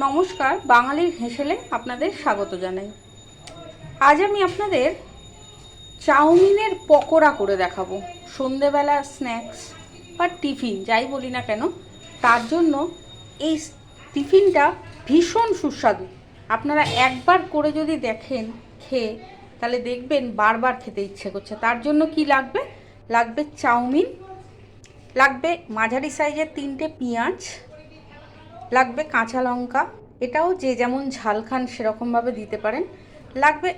নমস্কার, বাঙালির হেসেলে আপনাদের স্বাগত জানাই। আজ আমি আপনাদের চাউমিনের পকোড়া করে দেখাবো। সন্ধেবেলা স্ন্যাক্স বা টিফিন যাই বলি না কেন, তার জন্য এই টিফিনটা ভীষণ সুস্বাদু। আপনারা একবার করে যদি দেখেন খেয়ে, তাহলে দেখবেন বারবার খেতে ইচ্ছে করছে। তার জন্য কি লাগবে? লাগবে চাউমিন, লাগবে মাঝারি সাইজের 3টে পেঁয়াজ, লাগবে কাঁচা লঙ্কা, এটাও যে যেমন ঝাল খান সেরকমভাবে দিতে পারেন, লাগবে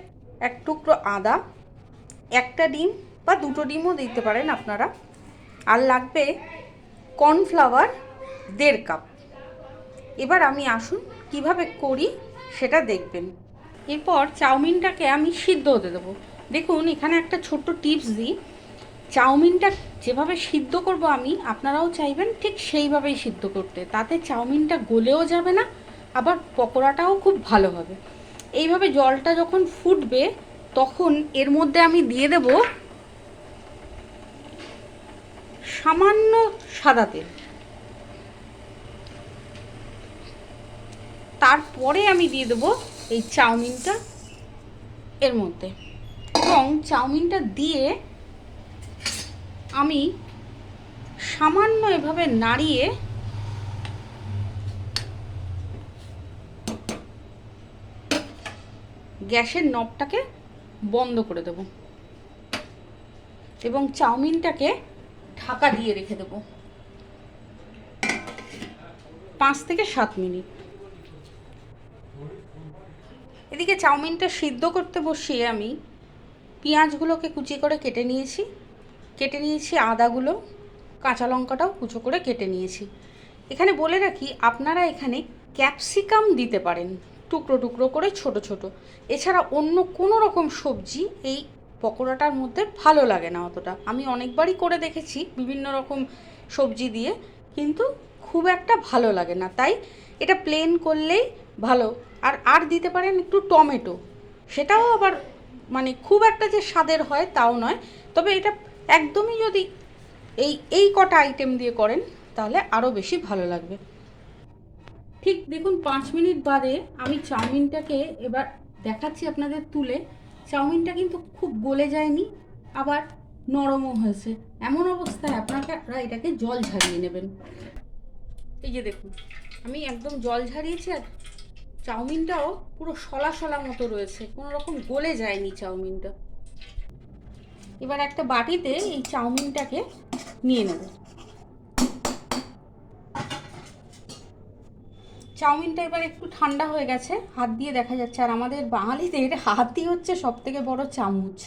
এক টুকরো আদা, একটা ডিম বা 2টো ডিমও দিতে পারেন আপনারা, আর লাগবে কর্নফ্লাওয়ার 1.5 কাপ। এবার আমি আসুন কিভাবে করি সেটা দেখবেন। এরপর চাউমিনটাকে আমি সিদ্ধ হতে দেবো। দেখুন এখানে একটা ছোট্ট টিপস দিই, চাউমিনটা যেভাবে সিদ্ধ করব আমি, আপনারাও চাইবেন ঠিক সেইভাবেই সিদ্ধ করতে, তাতে চাউমিনটা গলেও যাবে না, আবার পকোড়াটাও খুব ভালো হবে। এইভাবে জলটা যখন ফুটবে তখন এর মধ্যে আমি দিয়ে দেব সামান্য সাদা তেল, তারপরে আমি দিয়ে দেবো এই চাউমিনটা এর মধ্যে, এবং চাউমিনটা দিয়ে আমি সামান্য এভাবে নাড়িয়ে গ্যাসের নবটাকে বন্ধ করে দেব এবং চাউমিনটাকে ঢাকা দিয়ে রেখে দেব 5 থেকে 7 মিনিট। এদিকে চাউমিনটা সিদ্ধ করতে বসিয়ে আমি পেঁয়াজগুলোকে কুচি করে কেটে নিয়েছি আদাগুলো, কাঁচা লঙ্কাটাও কুচো করে কেটে নিয়েছি। এখানে বলে রাখি, আপনারা এখানে ক্যাপসিকাম দিতে পারেন টুকরো টুকরো করে ছোট ছোট। এছাড়া অন্য কোনো রকম সবজি এই পকোড়াটার মধ্যে ভালো লাগে না অতটা। আমি অনেকবারই করে দেখেছি বিভিন্ন রকম সবজি দিয়ে, কিন্তু খুব একটা ভালো লাগে না, তাই এটা প্লেন করলেই ভালো। আর দিতে পারেন একটু টমেটো, সেটাও আবার মানে খুব একটা যে স্বাদের হয় তাও নয়, তবে এটা একদমই যদি এই কটা আইটেম দিয়ে করেন তাহলে আরও বেশি ভালো লাগবে। ঠিক দেখুন 5 মিনিট বাদে আমি চাউমিনটাকে এবার দেখাচ্ছি আপনাদের তুলে। চাউমিনটা কিন্তু খুব গলে যায়নি, আবার নরমও হয়েছে। এমন অবস্থায় আপনারা এটাকে জল ঝরিয়ে নেবেন। এই যে দেখুন, আমি একদম জল ঝরিয়েছি, আর চাউমিনটাও পুরো শলা শলা মতো রয়েছে, কোনো রকম গলে যায়নি চাউমিনটা। এবার একটা বাটিতে এই চাউমিনটাকে নিয়ে নেব। চাউমিনটা এবার একটু ঠান্ডা হয়ে গেছে, হাত দিয়ে দেখা যাচ্ছে। আর আমাদের বাঙালিদের হাতই হচ্ছে সব থেকে বড় চামচ,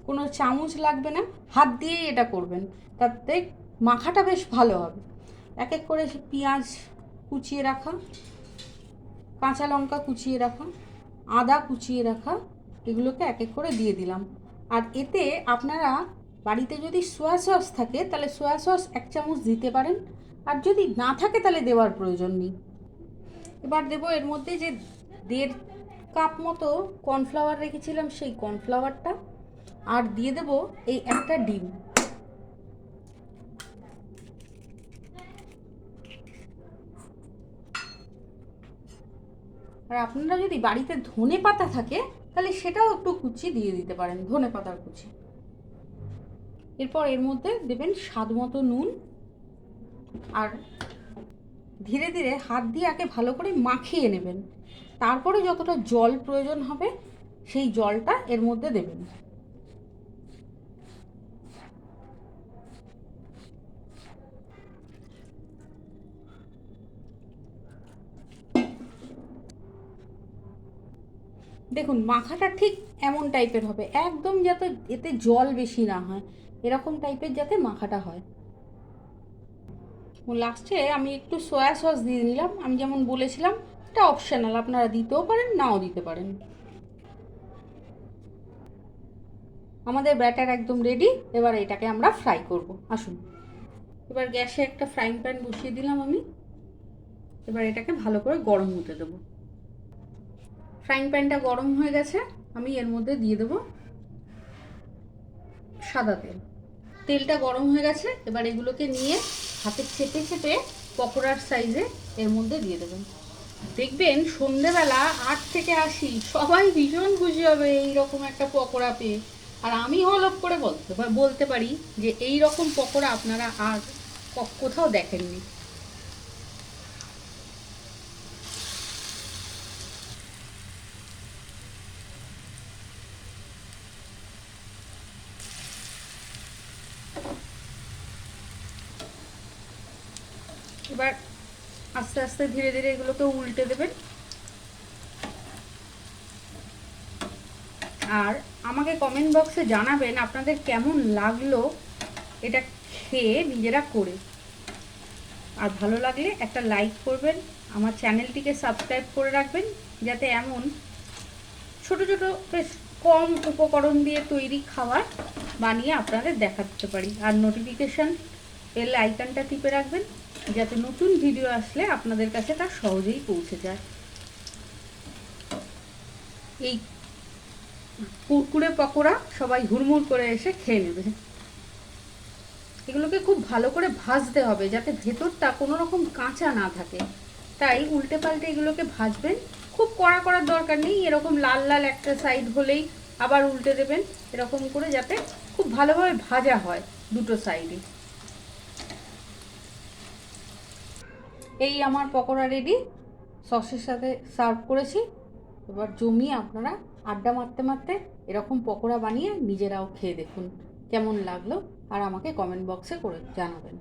কোনো চামচ লাগবে না, হাত দিয়েই এটা করবেন, তাতে মাখাটা বেশ ভালো হবে। এক এক করে পেঁয়াজ কুচিয়ে রাখা, কাঁচা লঙ্কা কুচিয়ে রাখা, আদা কুচিয়ে রাখা, এগুলোকে এক এক করে দিয়ে দিলাম। আর এতে আপনারা বাড়িতে যদি সোয়া সস থাকে তাহলে সোয়া সস 1 চামচ দিতে পারেন, আর যদি না থাকে তাহলে দেওয়ার প্রয়োজন নেই। এবার দেবো এর মধ্যে যে 1.5 কাপ মতো কর্নফ্লাওয়ার রেখেছিলাম, সেই কর্নফ্লাওয়ারটা, আর দিয়ে দেবো এই একটা ডিম। আর আপনারা যদি বাড়িতে ধনে পাতা থাকে তাহলে সেটাও একটু কুচি দিয়ে দিতে পারেন, ধনে পাতার কুচি। এরপর এর মধ্যে দেবেন স্বাদ মতো নুন, আর ধীরে ধীরে হাত দিয়ে আগে ভালো করে মাখিয়ে নেবেন। তারপরে যতটা জল প্রয়োজন হবে সেই জলটা এর মধ্যে দেবেন। দেখুন মাখাটা ঠিক এমন টাইপের হবে, একদম যাতে এতে জল বেশি না হয়, এরকম টাইপের যাতে মাখাটা হয়। লাস্টে আমি একটু সয়া সস দিয়ে নিলাম, আমি যেমন বলেছিলাম এটা অপশনাল, আপনারা দিতেও পারেন নাও দিতে পারেন। আমাদের ব্যাটার একদম রেডি। এবার এটাকে আমরা ফ্রাই করব। আসুন, এবার গ্যাসে একটা ফ্রাইং প্যান বসিয়ে দিলাম আমি। এবার এটাকে ভালো করে গরম হতে দেবো। ফ্রাইং প্যানটা গরম হয়ে গেছে, আমি এর মধ্যে দিয়ে দেবো সাদা তেল। তেলটা গরম হয়ে গেছে, এবার এগুলোকে নিয়ে হাতে চেপে চেপে পকোড়ার সাইজে এর মধ্যে দিয়ে দেবেন। দেখবেন সন্ধেবেলা 8 থেকে 80 সবাই ভীষণ খুশি হবে এইরকম একটা পকোড়া পেয়ে। আর আমি হলপ করে বলতে পারি যে এই রকম পকোড়া আপনারা আর কোথাও দেখেননি। এবার আস্তে আস্তে ধীরে ধীরে এগুলোকে উল্টে দেবেন। আর আমাকে কমেন্ট বক্সে জানাবেন আপনাদের কেমন লাগলো এটা খেয়ে নিজেরা করে। আর ভালো লাগলে একটা লাইক করবেন, আমার চ্যানেলটিকে সাবস্ক্রাইব করে রাখবেন, যাতে এমন ছোট ছোট বেশ কম উপকরণ দিয়ে তৈরি খাবার বানিয়ে আপনাদের দেখাতে পারি। আর নোটিফিকেশান বেল আইকনটা টিপে রাখবেন, যাতে নতুন ভিডিও আসলে আপনাদের কাছে তা সহজেই পৌঁছে যায়। এই কুরকুরে পকোড়া সবাই হুড়মুড় করে এসে খেয়ে নেবে। এগুলোকে খুব ভালো করে ভাজতে হবে যাতে ভেতরটা কোনো রকম কাঁচা না থাকে, তাই উল্টে পাল্টে এগুলোকে ভাজবেন। খুব কড়া করার দরকার নেই, এরকম লাল লাল একটা সাইড হলেই আবার উল্টে দেবেন, এরকম করে যাতে খুব ভালোভাবে ভাজা হয় দুটো সাইডে। এই আমার পকোড়া রেডি, সসের সাথে সার্ভ করেছি। এবার জমিয়ে আপনারা আড্ডা মারতে মারতে এরকম পকোড়া বানিয়ে নিজেরাও খেয়ে দেখুন কেমন লাগলো, আর আমাকে কমেন্ট বক্সে করে জানাবেন।